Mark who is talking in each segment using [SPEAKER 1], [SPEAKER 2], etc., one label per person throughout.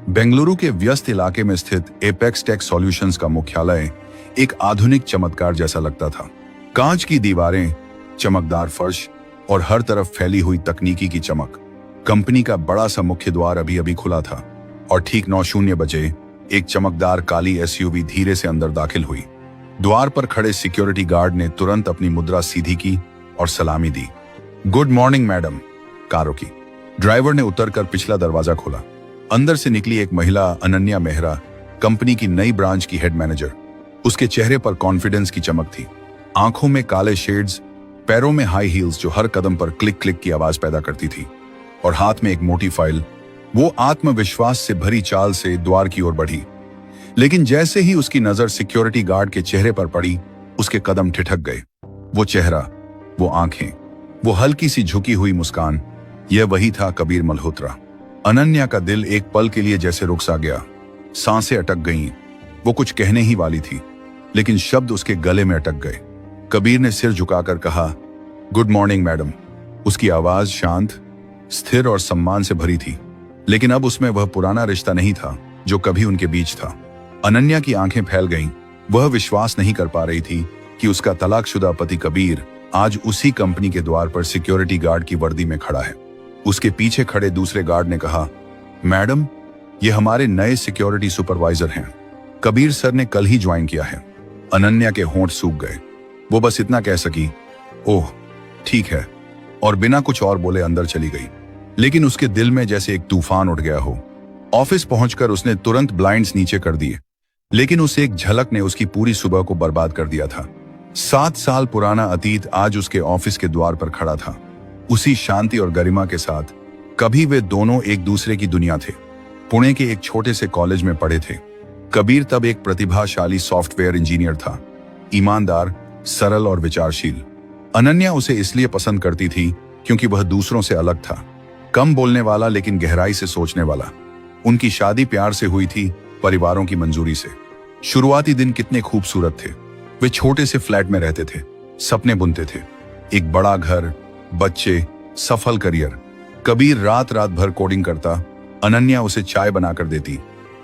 [SPEAKER 1] बेंगलुरु के व्यस्त इलाके में स्थित एपेक्स टेक सॉल्यूशंस का मुख्यालय एक आधुनिक चमत्कार जैसा लगता था। कांच की दीवारें, चमकदार फर्श और हर तरफ फैली हुई तकनीकी की चमक। कंपनी का बड़ा सा मुख्य द्वार अभी अभी खुला था और ठीक 9:00 बजे एक चमकदार काली एसयूवी धीरे से अंदर दाखिल हुई। द्वार पर खड़े सिक्योरिटी गार्ड ने तुरंत अपनी मुद्रा सीधी की और सलामी दी। गुड मॉर्निंग मैडम, कार रुकी। ड्राइवर ने उतरकर पिछला दरवाजा खोला। अंदर से निकली एक महिला, अनन्या मेहरा, कंपनी की नई ब्रांच की हेड मैनेजर। उसके चेहरे पर कॉन्फिडेंस की चमक थी, आंखों में काले शेड्स, पैरों में हाई हील्स जो हर कदम पर क्लिक क्लिक की आवाज पैदा करती थी, और हाथ में एक मोटी फाइल। वो आत्मविश्वास से भरी चाल से द्वार की ओर बढ़ी, लेकिन जैसे ही उसकी नजर सिक्योरिटी गार्ड के चेहरे पर पड़ी, उसके कदम ठिठक गए। वो चेहरा, वो आंखें, वो हल्की सी झुकी हुई मुस्कान, यह वही था कबीर मल्होत्रा। अनन्या का दिल एक पल के लिए जैसे रुक सा गया। सांसें अटक गईं। वो कुछ कहने ही वाली थी, लेकिन शब्द उसके गले में अटक गए। कबीर ने सिर झुकाकर कहा, गुड मॉर्निंग मैडम। उसकी आवाज शांत, स्थिर और सम्मान से भरी थी, लेकिन अब उसमें वह पुराना रिश्ता नहीं था जो कभी उनके बीच था। अनन्या की आंखें फैल गईं। वह विश्वास नहीं कर पा रही थी कि उसका तलाकशुदा पति कबीर आज उसी कंपनी के द्वार पर सिक्योरिटी गार्ड की वर्दी में खड़ा है। उसके पीछे खड़े दूसरे गार्ड ने कहा, मैडम, ये हमारे नए सिक्योरिटी सुपरवाइजर हैं। कबीर सर ने कल ही ज्वाइन किया है। अनन्या के होंठ सूख गए। वो बस इतना कह सकी, ओह ठीक है, और बिना कुछ और बोले अंदर चली गई। लेकिन उसके दिल में जैसे एक तूफान उठ गया हो। ऑफिस पहुंचकर उसने तुरंत ब्लाइंड्स नीचे कर दिए, लेकिन उस एक झलक ने उसकी पूरी सुबह को बर्बाद कर दिया था। 7 साल पुराना अतीत आज उसके ऑफिस के द्वार पर खड़ा था, उसी शांति और गरिमा के साथ। कभी वे दोनों एक दूसरे की दुनिया थे। पुणे के एक छोटे से कॉलेज में पढ़े थे। कबीर तब एक प्रतिभाशाली सॉफ्टवेयर इंजीनियर था, ईमानदार, सरल और विचारशील। अनन्या उसे इसलिए पसंद करती थी क्योंकि वह दूसरों से अलग था, कम बोलने वाला लेकिन गहराई से सोचने वाला। उनकी शादी प्यार से हुई थी, परिवारों की मंजूरी से। शुरुआती दिन कितने खूबसूरत थे। वे छोटे से फ्लैट में रहते थे, सपने बुनते थे, एक बड़ा घर, बच्चे, सफल करियर। कबीर रात रात भर कोडिंग करता, अनन्या उसे चाय बनाकर देती।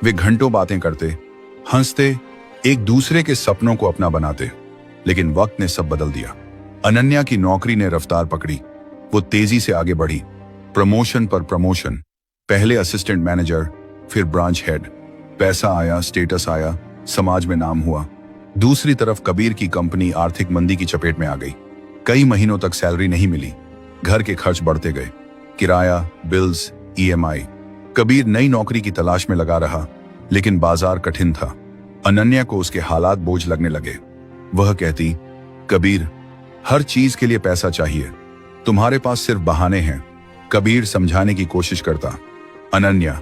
[SPEAKER 1] वे घंटों बातें करते, हंसते, एक दूसरे के सपनों को अपना बनाते। लेकिन वक्त ने सब बदल दिया। अनन्या की नौकरी ने रफ्तार पकड़ी। वो तेजी से आगे बढ़ी, प्रमोशन पर प्रमोशन, पहले असिस्टेंट मैनेजर, फिर ब्रांच हेड। पैसा आया, स्टेटस आया, समाज में नाम हुआ। दूसरी तरफ कबीर की कंपनी आर्थिक मंदी की चपेट में आ गई। कई महीनों तक सैलरी नहीं मिली। घर के खर्च बढ़ते गए, किराया, बिल्स, ईएमआई। कबीर नई नौकरी की तलाश में लगा रहा, लेकिन बाजार कठिन था। अनन्या को उसके हालात बोझ लगने लगे। वह कहती, कबीर, हर चीज के लिए पैसा चाहिए, तुम्हारे पास सिर्फ बहाने हैं। कबीर समझाने की कोशिश करता, अनन्या,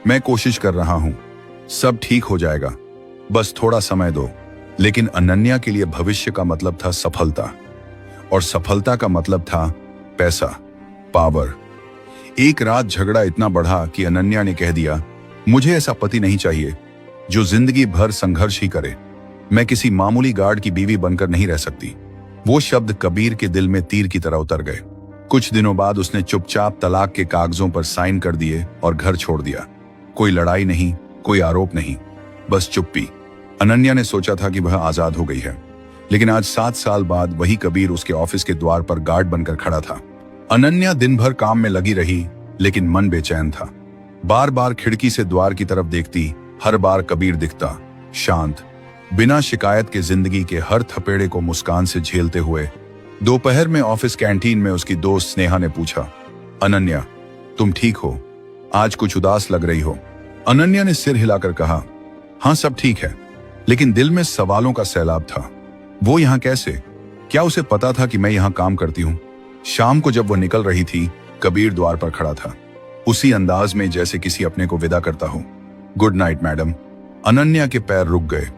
[SPEAKER 1] मैं कोशिश कर रहा हूं, सब ठीक हो जाएगा, बस थोड़ा समय दो। लेकिन अनन्या के लिए भविष्य का मतलब था सफलता, और सफलता का मतलब था पैसा, पावर। एक रात झगड़ा इतना बढ़ा कि अनन्या ने कह दिया, मुझे ऐसा पति नहीं चाहिए जो जिंदगी भर संघर्ष ही करे। मैं किसी मामूली गार्ड की बीवी बनकर नहीं रह सकती। वो शब्द कबीर के दिल में तीर की तरह उतर गए। कुछ दिनों बाद उसने चुपचाप तलाक के कागजों पर साइन कर दिए और घर छोड़ दिया। कोई लड़ाई नहीं, कोई आरोप नहीं, बस चुप्पी। अनन्या ने सोचा था कि वह आजाद हो गई है, लेकिन आज 7 साल बाद वही कबीर उसके ऑफिस के द्वार पर गार्ड बनकर खड़ा था। अनन्या दिन भर काम में लगी रही, लेकिन मन बेचैन था। बार बार खिड़की से द्वार की तरफ देखती, हर बार कबीर दिखता, शांत, बिना शिकायत के जिंदगी के हर थपेड़े को मुस्कान से झेलते हुए। दोपहर में ऑफिस कैंटीन में उसकी दोस्त स्नेहा ने पूछा, अनन्या, तुम ठीक हो? आज कुछ उदास लग रही हो। अनन्या ने सिर हिलाकर कहा, हाँ सब ठीक है, लेकिन दिल में सवालों का सैलाब था। वो यहाँ कैसे? क्या उसे पता था कि मैं यहाँ काम करती हूँ? शाम को जब वो निकल रही थी, कबीर द्वार पर खड़ा था, उसी अंदाज में जैसे किसी अपने को विदा करता हो। Good night madam. अनन्या के पैर रुक गए।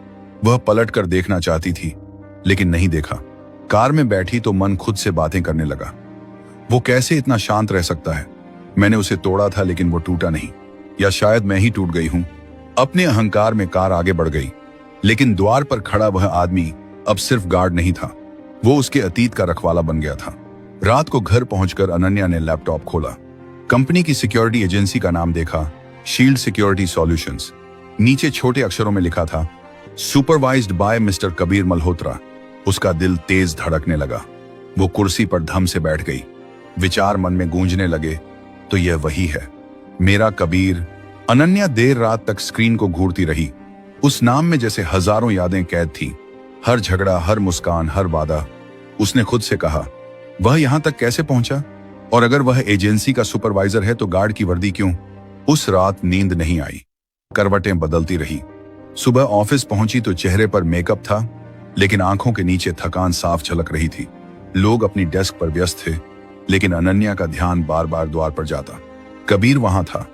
[SPEAKER 1] वह पलट कर देखना चाहती थी, लेकिन नहीं देखा। कार में बैठी तो मन खुद से बातें करने लगा। वो कैसे इतना शांत रह सकता है? मैंने उसे तोड़ा था, लेकिन वो टूटा नहीं। या शायद मैं ही टूट गई हूं। अपने अहंकार में कार आगे बढ़ गई, लेकिन द्वार पर खड़ा वह आदमी अब सिर्फ गार्ड नहीं था, वो उसके अतीत का रखवाला बन गया था। रात को घर पहुंचकर अनन्या ने लैपटॉप खोला, कंपनी की सिक्योरिटी एजेंसी का नाम देखा, शील्ड सिक्योरिटी सॉल्यूशंस। नीचे छोटे अक्षरों में लिखा था, supervised by mister Kabir Malhotra. उसका दिल तेज धड़कने लगा। वो कुर्सी पर धम से बैठ गई। विचार मन में गूंजने लगे, तो यह वही है, मेरा कबीर। अनन्या देर रात तक स्क्रीन को घूरती रही। उस नाम में जैसे हजारों यादें कैद थी, हर झगड़ा, हर मुस्कान, हर वादा। उसने खुद से कहा, वह यहां तक कैसे पहुंचा? और अगर वह एजेंसी का सुपरवाइजर है तो गार्ड की वर्दी क्यों? उस रात नींद नहीं आई, करवटें बदलती रही। सुबह ऑफिस पहुंची तो चेहरे पर मेकअप था, लेकिन आंखों के नीचे थकान साफ झलक रही थी। लोग अपनी डेस्क पर व्यस्त थे, लेकिन अनन्या का ध्यान बार बार द्वार पर जाता। कबीर वहां था,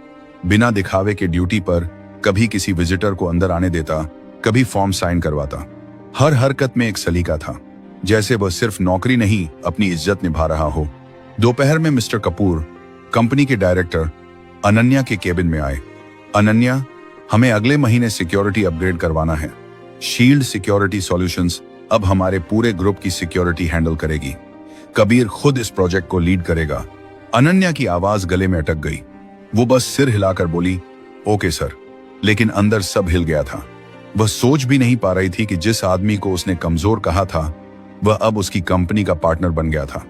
[SPEAKER 1] बिना दिखावे के ड्यूटी पर। कभी किसी विजिटर को अंदर आने देता, कभी फॉर्म साइन करवाता। हर हरकत में एक सलीका था, जैसे वह सिर्फ नौकरी नहीं, अपनी इज्जत निभा रहा हो। दोपहर में मिस्टर कपूर, कंपनी के डायरेक्टर, अनन्या के केबिन में आए। अनन्या, हमें अगले महीने सिक्योरिटी अपग्रेड करवाना है। शील्ड सिक्योरिटी सॉल्यूशंस अब हमारे पूरे ग्रुप की सिक्योरिटी हैंडल करेगी। कबीर खुद इस प्रोजेक्ट को लीड करेगा। अनन्या की आवाज गले में अटक गई। वो बस सिर हिलाकर बोली, ओके सर। लेकिन अंदर सब हिल गया था। वह सोच भी नहीं पा रही थी कि जिस आदमी को उसने कमजोर कहा था, वह अब उसकी कंपनी का पार्टनर बन गया था।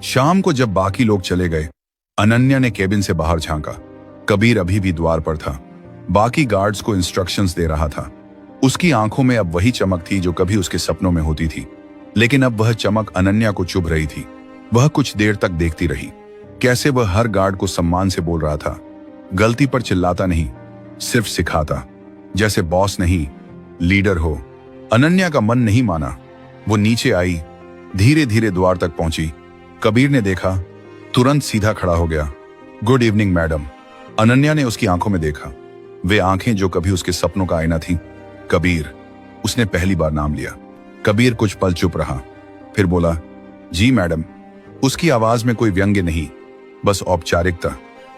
[SPEAKER 1] शाम को जब बाकी लोग चले गए, अनन्या ने केबिन से बाहर झांका। कबीर अभी भी द्वार पर था, बाकी गार्ड्स को इंस्ट्रक्शंस दे रहा था। उसकी आंखों में अब वही चमक थी जो कभी उसके सपनों में होती थी, लेकिन अब वह चमक अनन्या को चुभ रही थी। वह कुछ देर तक देखती रही, कैसे वह हर गार्ड को सम्मान से बोल रहा था, गलती पर चिल्लाता नहीं, सिर्फ सिखाता, जैसे बॉस नहीं, लीडर हो। अनन्या का मन नहीं माना। वो नीचे आई, धीरे धीरे द्वार तक पहुंची। कबीर ने देखा, तुरंत सीधा खड़ा हो गया। Good evening madam. अनन्या ने उसकी आंखों में देखा, वे आंखें जो कभी उसके सपनों का आईना थी। कबीर, उसने पहली बार नाम लिया। कबीर कुछ पल चुप रहा, फिर बोला, जी मैडम। उसकी आवाज में कोई व्यंग्य नहीं, बस औपचारिकता।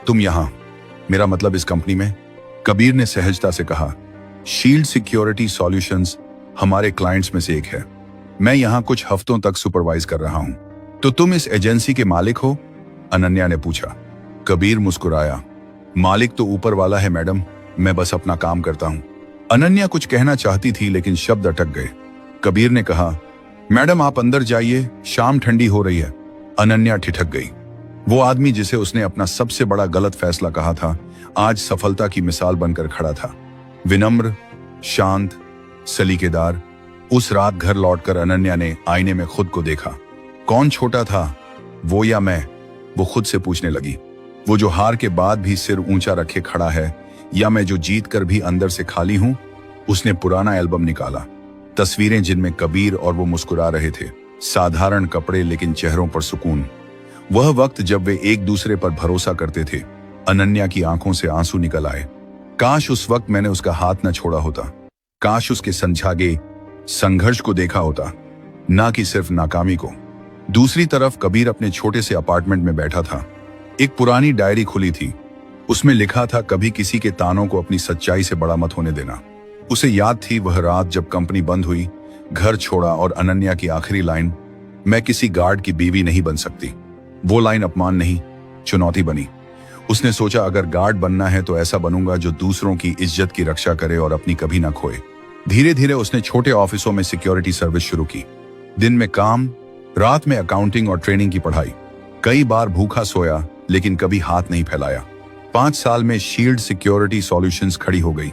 [SPEAKER 1] तुम यहां, मेरा मतलब इस कंपनी में? कबीर ने सहजता से कहा, शील्ड सिक्योरिटी सॉल्यूशंस हमारे क्लाइंट्स में से एक है। मैं यहां कुछ हफ्तों तक सुपरवाइज कर रहा हूं। तो तुम इस एजेंसी के मालिक हो? अनन्या ने पूछा। कबीर मुस्कुराया, मालिक तो ऊपर वाला है मैडम, मैं बस अपना काम करता हूं। अनन्या कुछ कहना चाहती थी, लेकिन शब्द अटक गए। कबीर ने कहा, मैडम आप अंदर जाइए, शाम ठंडी हो रही है। अनन्या ठिठक गई। वो आदमी जिसे उसने अपना सबसे बड़ा गलत फैसला कहा था, आज सफलता की मिसाल बनकर खड़ा था। विनम्र, शांत, सलीकेदार। उस रात घर लौटकर अनन्या ने आईने में खुद को देखा। कौन छोटा था, वो या मैं? वो खुद से पूछने लगी। वो जो हार के बाद भी सिर ऊंचा रखे खड़ा है, या मैं जो जीत कर भी अंदर से खाली हूं? उसने पुराना एल्बम निकाला, तस्वीरें जिनमें कबीर और वो मुस्कुरा रहे थे। साधारण कपड़े, लेकिन चेहरों पर सुकून। वह वक्त जब वे एक दूसरे पर भरोसा करते थे। अनन्या की आंखों से आंसू निकल आए। काश उस वक्त मैंने उसका हाथ न छोड़ा होता। काश उसके समझागे संघर्ष को देखा होता, ना कि सिर्फ नाकामी को। दूसरी तरफ कबीर अपने छोटे से अपार्टमेंट में बैठा था। एक पुरानी डायरी खुली थी, उसमें लिखा था, कभी किसी के तानों को अपनी सच्चाई से बड़ा मत होने देना। उसे याद थी वह रात जब कंपनी बंद हुई, घर छोड़ा, और अनन्या की आखिरी लाइन, मैं किसी गार्ड की बीवी नहीं बन सकती। वो लाइन अपमान नहीं, चुनौती बनी। उसने सोचा, अगर गार्ड बनना है तो ऐसा बनूंगा जो दूसरों की इज्जत की रक्षा करे और अपनी कभी ना खोए। धीरे धीरे उसने छोटे ऑफिसों में सिक्योरिटी सर्विस शुरू की। दिन में काम, रात में अकाउंटिंग और ट्रेनिंग की पढ़ाई। कई बार भूखा सोया, लेकिन कभी हाथ नहीं फैलाया। 5 साल में शील्ड सिक्योरिटी सॉल्यूशंस खड़ी हो गई।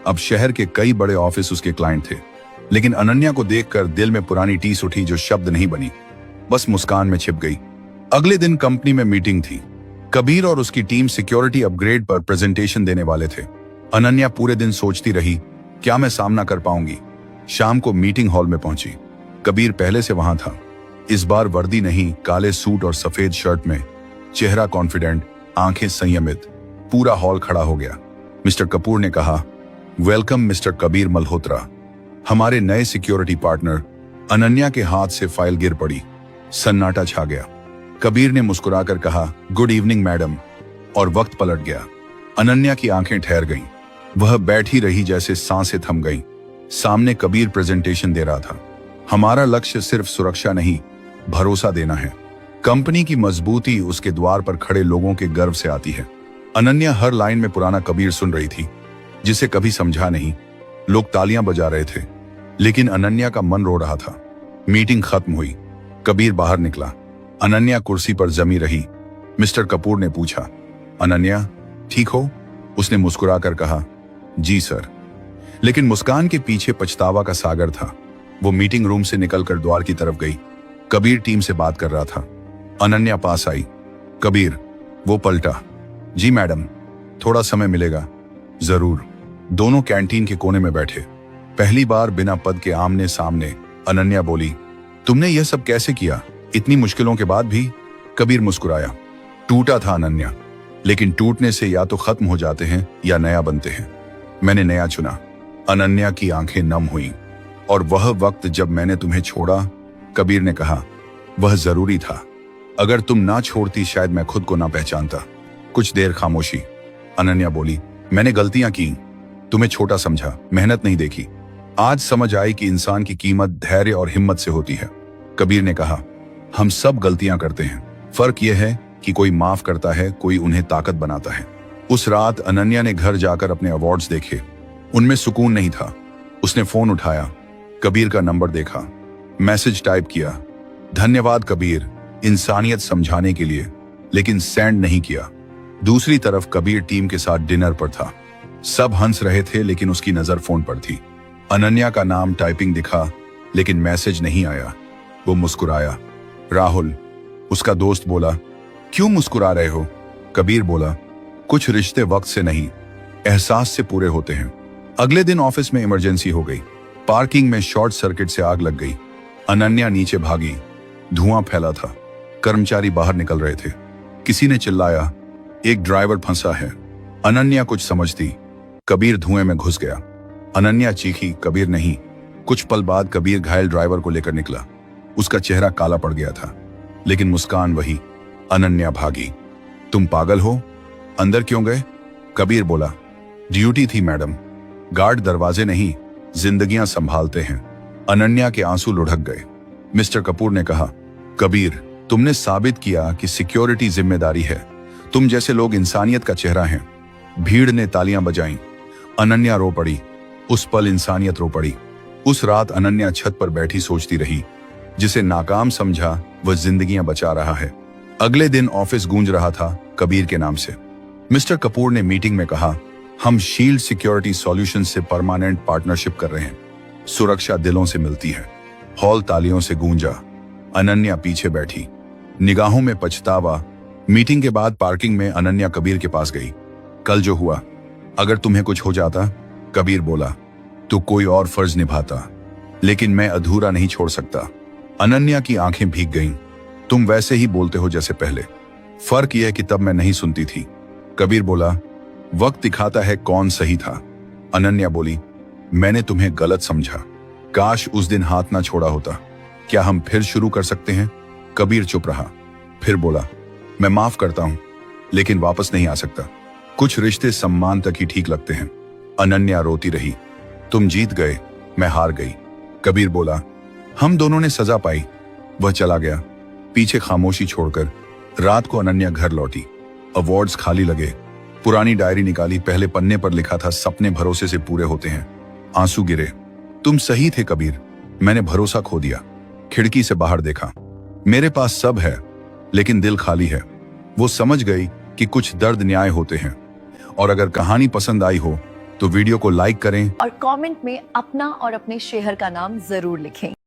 [SPEAKER 1] अब शहर के कई बड़े ऑफिस उसके क्लाइंट थे। लेकिन अनन्या को देखकर दिल में पुरानी टीस उठी, जो शब्द नहीं बनी, बस मुस्कान में छिप गई। अगले दिन कंपनी में मीटिंग थी। कबीर और उसकी टीम सिक्योरिटी अपग्रेड पर प्रेजेंटेशन देने वाले थे। अनन्या पूरे दिन सोचती रही, क्या मैं सामना कर पाऊंगी? शाम को मीटिंग हॉल में पहुंची। कबीर पहले से वहां था। इस बार वर्दी नहीं, काले सूट और सफेद शर्ट में, चेहरा कॉन्फिडेंट, आंखें संयमित। पूरा हॉल खड़ा हो गया। मिस्टर कपूर ने कहा, वेलकम मिस्टर कबीर मल्होत्रा, हमारे नए सिक्योरिटी पार्टनर। अनन्या के हाथ से फाइल गिर पड़ी। सन्नाटा छा गया। कबीर ने मुस्कुराकर कहा, गुड इवनिंग मैडम, और वक्त पलट गया। अनन्या की आंखें ठहर गईं। वह बैठी रही, जैसे सांसें थम गईं। सामने कबीर प्रेजेंटेशन दे रहा था। हमारा लक्ष्य सिर्फ सुरक्षा नहीं, भरोसा देना है। कंपनी की मजबूती उसके द्वार पर खड़े लोगों के गर्व से आती है। अनन्या हर लाइन में पुराना कबीर सुन रही थी, जिसे कभी समझा नहीं। लोग तालियां बजा रहे थे, लेकिन अनन्या का मन रो रहा था। मीटिंग खत्म हुई, कबीर बाहर निकला। अनन्या कुर्सी पर जमी रही। मिस्टर कपूर ने पूछा, अनन्या ठीक हो? उसने मुस्कुराकर कहा, जी सर। लेकिन मुस्कान के पीछे पछतावा का सागर था। वो मीटिंग रूम से निकलकर द्वार की तरफ गई। कबीर टीम से बात कर रहा था। अनन्या पास आई। कबीर, वो पलटा। जी मैडम, थोड़ा समय मिलेगा? जरूर। दोनों कैंटीन के कोने में बैठे। पहली बार बिना पद के आमने सामने। अनन्या बोली, तुमने यह सब कैसे किया, इतनी मुश्किलों के बाद भी? कबीर मुस्कुराया। टूटा था अनन्या, लेकिन टूटने से या तो खत्म हो जाते हैं या नया बनते हैं। मैंने नया चुना। अनन्या की आंखें नम हुईं। और वह वक्त जब मैंने तुम्हें छोड़ा, कबीर ने कहा, वह जरूरी था। अगर तुम ना छोड़ती शायद मैं खुद को ना पहचानता। कुछ देर खामोशी। अनन्या बोली, मैंने गलतियां की, तुम्हें छोटा समझा, मेहनत नहीं देखी। आज समझ आई कि इंसान की कीमत धैर्य और हिम्मत से होती है। कबीर ने कहा, हम सब गलतियां करते हैं, फर्क यह है कि कोई माफ करता है, कोई उन्हें ताकत बनाता है। उस रात अनन्या ने घर जाकर अपने अवार्ड्स देखे। उनमें सुकून नहीं था। उसने फोन उठाया, कबीर का नंबर देखा, मैसेज टाइप किया, धन्यवाद कबीर, इंसानियत समझाने के लिए, लेकिन सेंड नहीं किया। दूसरी तरफ कबीर टीम के साथ डिनर पर था। सब हंस रहे थे, लेकिन उसकी नजर फोन पर थी। अनन्या का नाम टाइपिंग दिखा, लेकिन मैसेज नहीं आया। वो मुस्कुराया। राहुल, उसका दोस्त बोला, क्यों मुस्कुरा रहे हो? कबीर बोला, कुछ रिश्ते वक्त से नहीं, एहसास से पूरे होते हैं। अगले दिन ऑफिस में इमरजेंसी हो गई। पार्किंग में शॉर्ट सर्किट से आग लग गई। अनन्या नीचे भागी। धुआं फैला था। कर्मचारी बाहर निकल रहे थे। किसी ने चिल्लाया, एक ड्राइवर फंसा है। अनन्या कुछ समझती। कबीर धुएं में घुस गया। अनन्या चीखी, कबीर नहीं। कुछ पल बाद कबीर घायल ड्राइवर को लेकर निकला। उसका चेहरा काला पड़ गया था, लेकिन मुस्कान वही। अनन्या भागी। तुम पागल हो? अंदर क्यों गए? कबीर बोला, ड्यूटी थी मैडम। गार्ड दरवाजे नहीं, जिंदगियां संभालते हैं। अनन्या के आंसू लुढ़क गए। मिस्टर कपूर ने कहा, कबीर, तुमने साबित किया कि सिक्योरिटी जिम्मेदारी है। तुम जैसे लोग इंसानियत का चेहरा हैं। भीड़ ने तालियां बजाईं। अनन्या रो पड़ी। उस पल इंसानियत रो पड़ी। उस रात अनन्या छत पर बैठी सोचती रही, जिसे नाकाम समझा वह जिंदगियां बचा रहा है। अगले दिन ऑफिस गूंज रहा था कबीर के नाम से। मिस्टर कपूर ने मीटिंग में कहा, हम शील्ड सिक्योरिटी सॉल्यूशन से परमानेंट पार्टनरशिप कर रहे हैं। सुरक्षा दिलों से मिलती है। हॉल तालियों से गूंजा। अनन्या पीछे बैठी, निगाहों में पछतावा। मीटिंग के बाद पार्किंग में अनन्या कबीर के पास गई। कल जो हुआ, अगर तुम्हें कुछ हो जाता, कबीर बोला, तो कोई और फर्ज निभाता, लेकिन मैं अधूरा नहीं छोड़ सकता। अनन्या की आंखें भीग गईं। तुम वैसे ही बोलते हो जैसे पहले। फर्क यह है कि तब मैं नहीं सुनती थी। कबीर बोला, वक्त दिखाता है कौन सही था। अनन्या बोली, मैंने तुम्हें गलत समझा। काश उस दिन हाथ ना छोड़ा होता। क्या हम फिर शुरू कर सकते हैं? कबीर चुप रहा। फिर बोला, मैं माफ करता हूं, लेकिन वापस नहीं आ सकता। कुछ रिश्ते सम्मान तक ही ठीक लगते हैं। अनन्या रोती रही। तुम जीत गए, मैं हार गई। कबीर बोला, हम दोनों ने सजा पाई। वह चला गया, पीछे खामोशी छोड़कर। रात को अनन्या घर लौटी। अवार्ड्स खाली लगे। पुरानी डायरी निकाली। पहले पन्ने पर लिखा था, सपने भरोसे से पूरे होते हैं। आंसू गिरे। तुम सही थे कबीर, मैंने भरोसा खो दिया। खिड़की से बाहर देखा। मेरे पास सब है, लेकिन दिल खाली है। वो समझ गई कि कुछ दर्द न्याय होते हैं। और अगर कहानी पसंद आई हो तो वीडियो को लाइक करें
[SPEAKER 2] और कमेंट में अपना और अपने शहर का नाम जरूर लिखें।